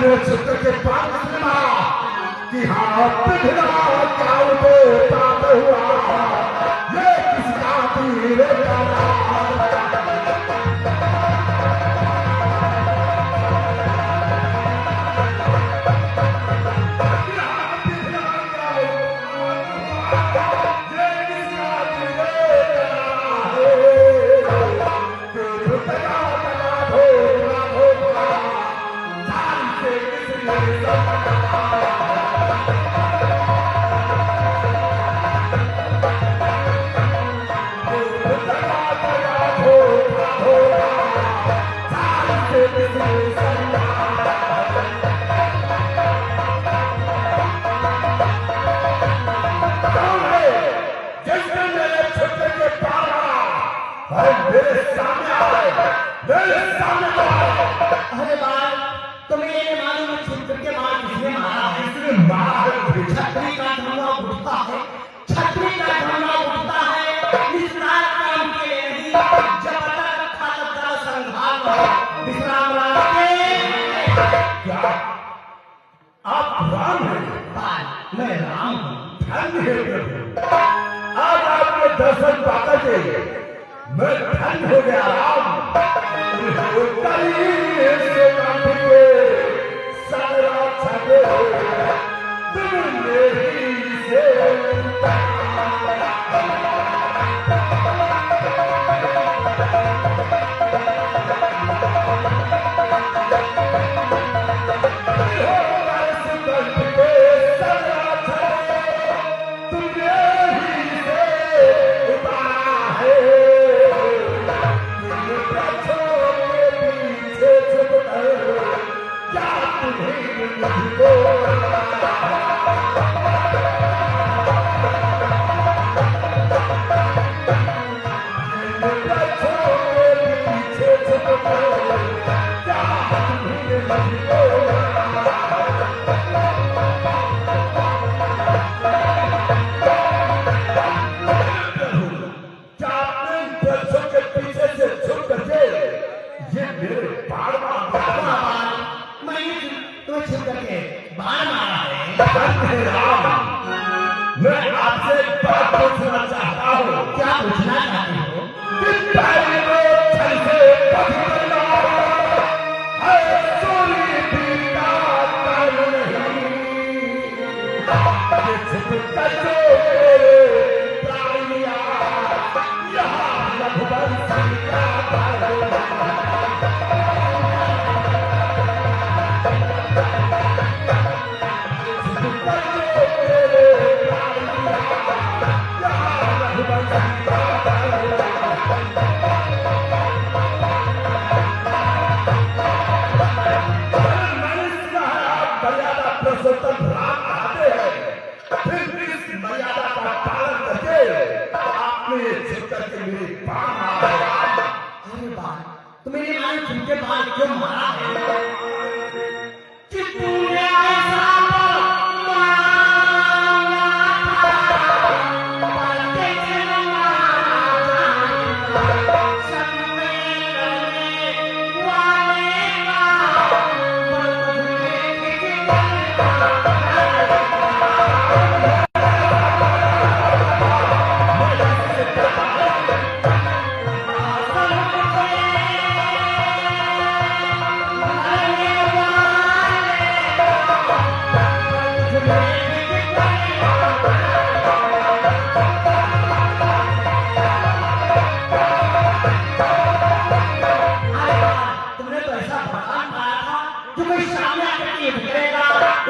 मैंने चित्र के पास सुना कि हाँ पिघला क्या उठे प्राप्त हुआ ये किसका तीर अरे बाल तुम्हें ये मालूम है छुट्टी के बाद किसने मारा है? किसने मारा है? छतरी का धुआं उठता है, छतरी का धुआं उठता है। इस रात काम के लिए नहीं, जब तक खालत का संघार हो विश्राम क्या आप राम हैं? बाल मैं राम हूँ। धन्य है प्रभु, आज आपके दर्शन पाकर मैं धन्य हो गया राम। मैं आपसे एक बात पूछना चाहता हूँ। क्या पूछना चाहते हो? क्यों मारा है? कि तूने ऐसा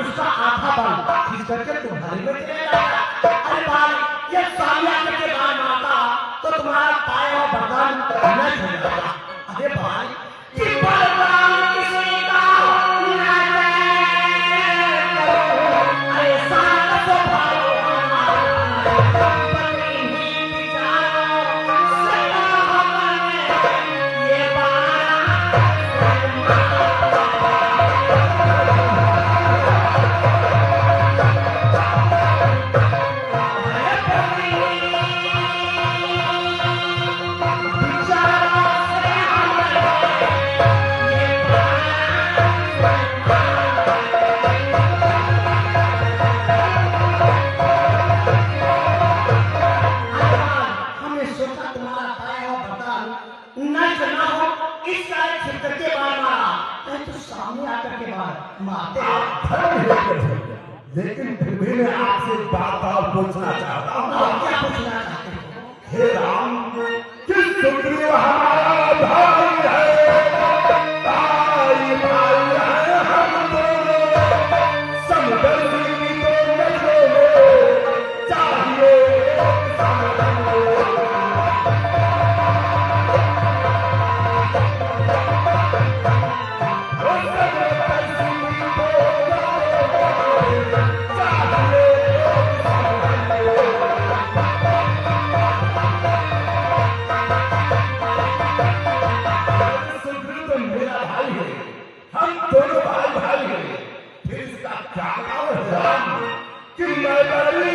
उसका आधा बल खींच करके तुम्हारे में चलेगा। अरे भाई ये सालिया के काम आता तो तुम्हारा पाया और बर्दान न चलेगा। अरे भाई कि बर्दान किसी का न अरे साला तो भाई पति ही बिचारो सदा हमने ये लेकिन फिर भी मैं आपसे एक बात और पूछना चाहता हूँ। आप क्या पूछना चाहते हो? हे राम, किस सुग्रीव हमारा भाई है, भाई भाई है हम दोनों, समदर्शी तो नहीं चाहिए समदर्शी। दोनों भाई भाई हैं, फिर इसका क्या कारण है राम कि मैं बड़ी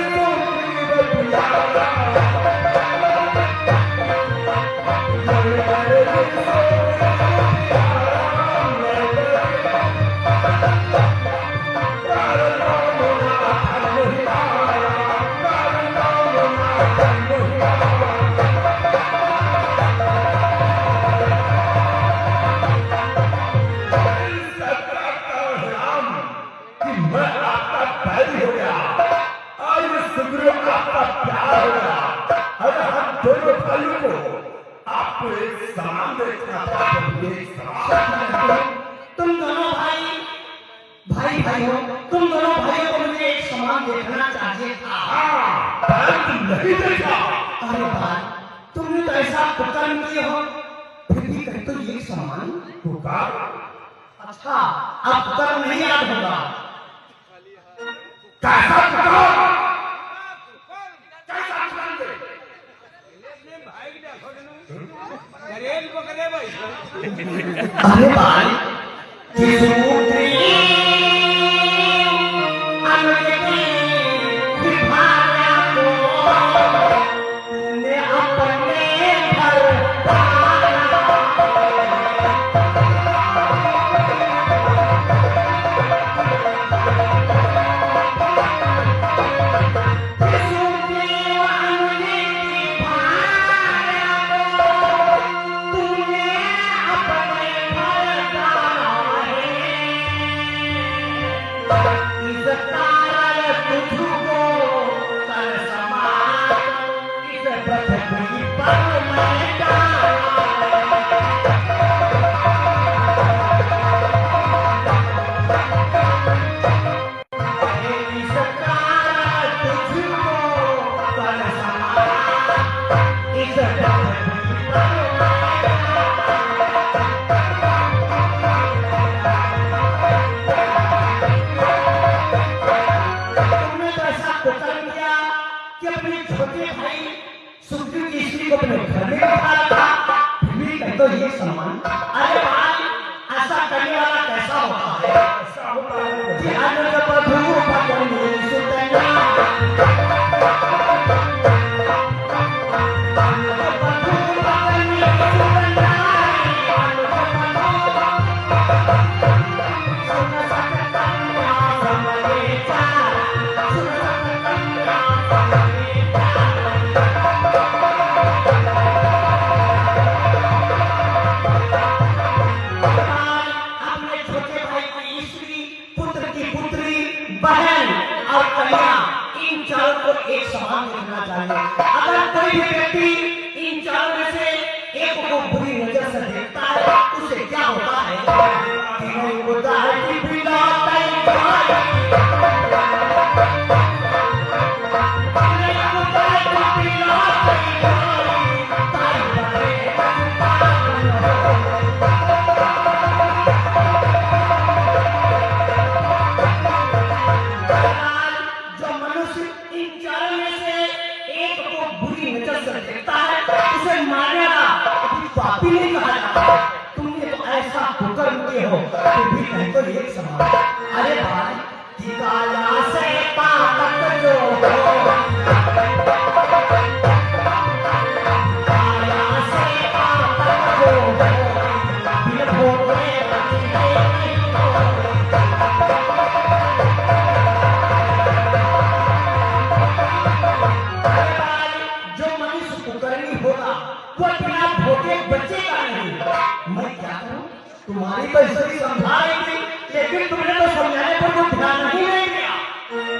आपको एक समान देखना था। तुम दोनों भाई भाई भाई हो, तुम दोनों भाइयों को मुझे एक समान देखना चाहिए था। नहीं देखा। अरे भाई, तुमने तो ऐसा कुकर्म किए हो, फिर भी कहीं तो ये समान अच्छा, आप कुकर्म नहीं याद होगा। कैसा अरे भाई, तुम्हारी तो इसकी समझाई थी, लेकिन तुमने तो समझाने पर वो ध्यान नहीं दिया।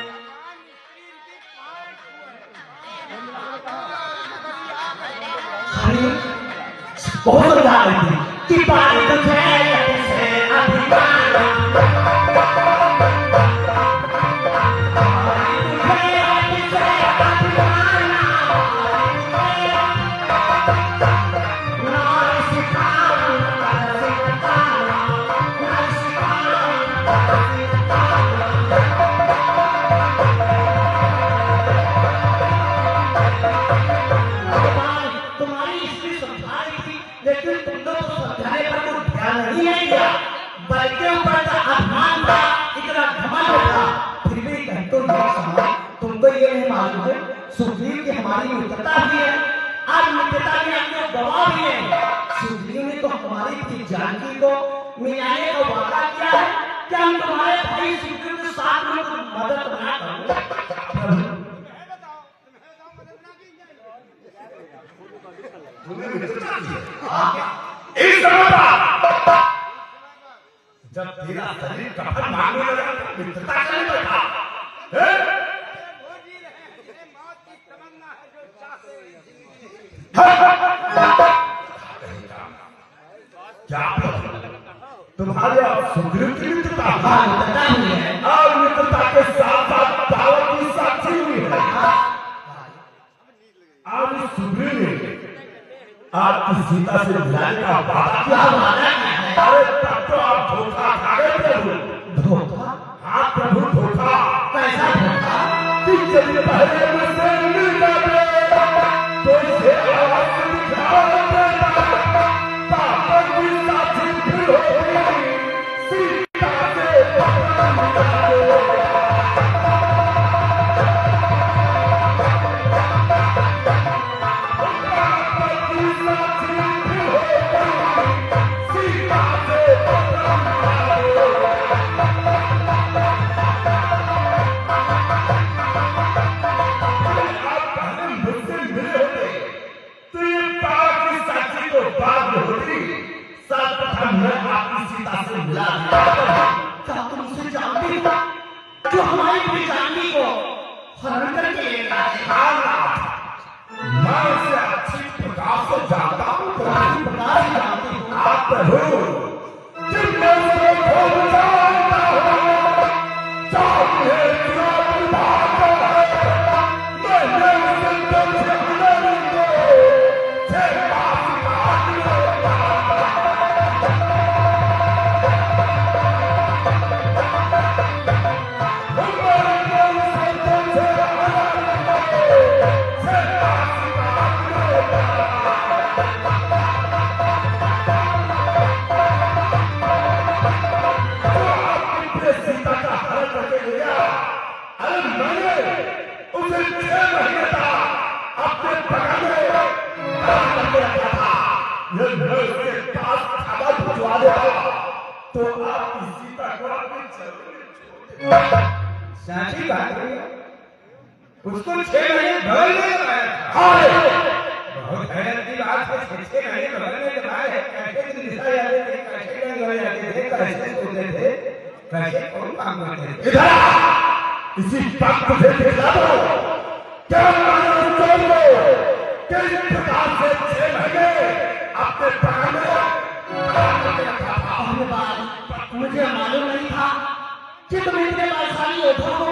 बहुत समझा रही थी कि पानी तुझे से अभिमान तुमको ये नहीं मालूम है सुग्रीव की हमारी मित्रता भी है आज मित्रता के अंदर गवाह भी है सुग्रीव ने तो हमारी थी जानकी को मिलाने का वादा किया है कि हम तुम्हारे भाई सुग्रीव के साथ में मदद ना करेंगे इस समय जब तेरा शरीर कफन मांगने लगा मित्रता करने लगा क्या तुम्हारे सुग्रीव की मित्रता और मित्रता के साथ साथ दावत की साक्षी हुई है आज सुग्रीव ने आपकी सीता से मिलाने का वादा किया अरे तब तो आप धोखा खा गए प्रभु धोखा हाँ प्रभु धोखा कैसा धोखा कि जब पहले मुझसे मिल जाते तो इसे आवाज दिखा देता पापा की साथी फिर होगी सीता से जो हमारी पूरी जानकी को हरण करके ले गया मैं उसे अच्छी प्रकार से जानता हूँ प्रकार से जानती हूँ आप प्रभु जब मैं उसे खोज जानता हूँ चाहे सब बात है मैंने उसे तुमसे मिलेंगे छह बात तो आपकी सीता को आपने साची बात है उसको 6 महीने भर में बहुत हैरान की बात है 6 महीने भर में लगाए कैसे दिशा याद है कैसे लगाए जाते थे कैसे सोते थे कैसे कौन काम करते थे इधर इसी वक्त से दिखा दो क्या मालूम चलो किस प्रकार से 6 महीने आपने पकड़े मुझे मालूम नहीं था कि तुम इतने बलशाली योद्धा हो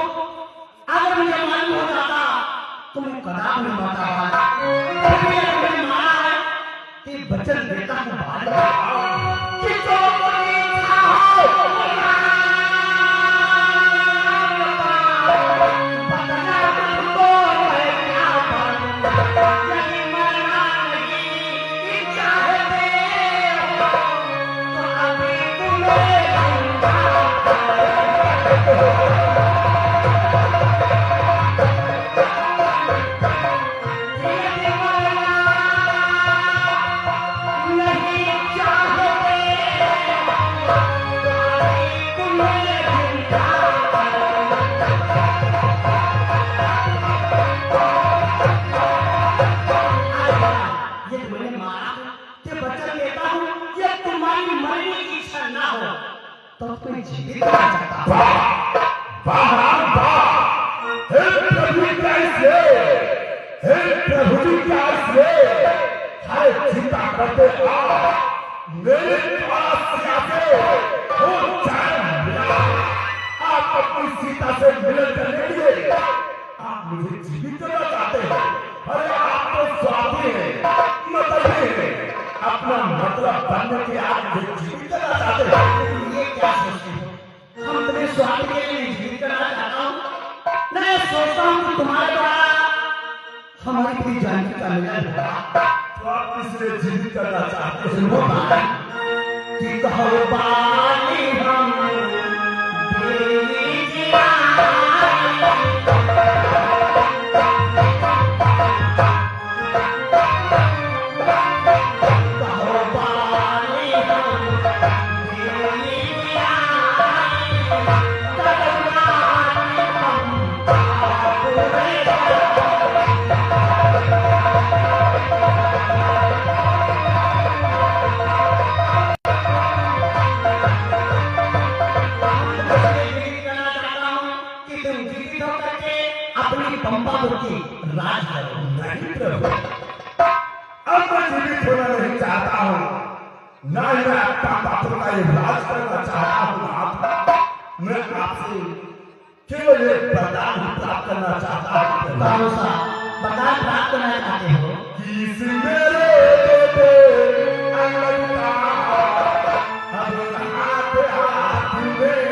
अगर मुझे मालूम हो जाता तो मैं कदापि नहीं मारता मुझे मारा है कि वचन देता हूँ कि जो कोई तो कोई जीवित नहीं सकता। हे प्रभु कैसे अरे चिंता करते मेरे पास से आके हो जाए मिला। आप अपनी सीता से मिलन करने के लिए आप मुझे जीवित करना चाहते हैं। अरे आप तो स्वार्थी हैं, मतलब है अपना मतलब बनने के आप मुझे जीवित करना चाहते हैं। ये क्या सोचते हो? हम तुम्हें स्वामी के लिए जीवित करना चाहता हूँ। मैं सोचता हूँ कि तुम्हारे द्वारा हमारी पूरी जानकी का मिलन होगा। तो आप इसलिए जीवित करना चाहते हैं। सुनो बाली, कि कहो बाली हम देवी जियाई। कहो बाली हम देवी जियाई। कदमानी हम आपुरे अपनी पंपापुरी राज करो। नहीं प्रभु, अब मैं जीवित होना नहीं चाहता हूँ, ना ही मैं अपना पात्र का ये राज करना चाहता हूँ। मैं आपसे केवल एक वरदान प्राप्त करना चाहता हूँ। कौन सा वरदान प्राप्त करना चाहते हो? कि इस मेरे बेटे अंगद का अब हाथ हाथ में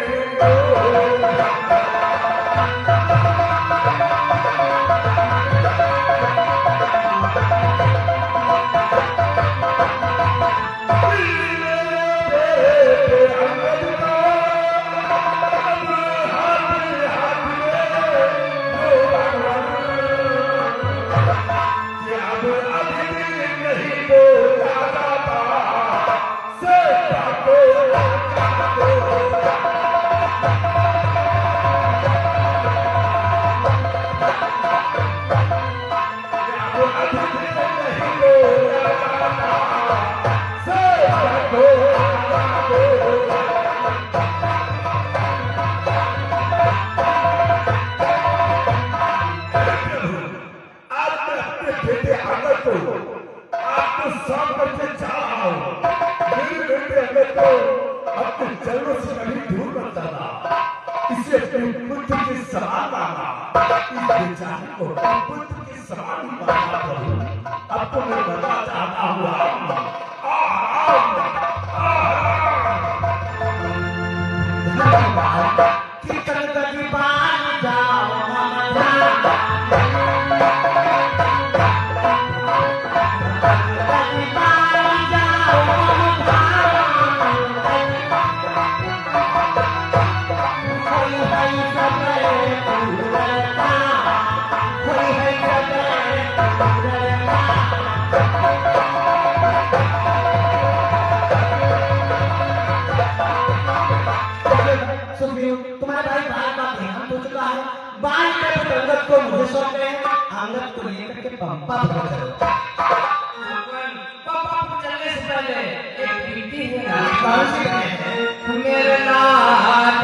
इसे अपने पुत्र के समान माना, इस बेचारे को पुत्र के समान ही माना प्रभु। अब तो मैं बता चाहता हूँ कि कलकत्ती पार जाओ हमारा। कलकत्ती पार जाओ हमारा। कोई है सबरे पुरता, कोई है सबरे पुरता। सुनियो, तुम्हारे भाई बात का ध्यान हो चुका है। बाल के अंगद को मुझे सौंप दे, अंगद को लेकर के पंपा पर चलो। पापा को चलने से पहले एक विनती है ना। कौन सी है? मेरे नाथ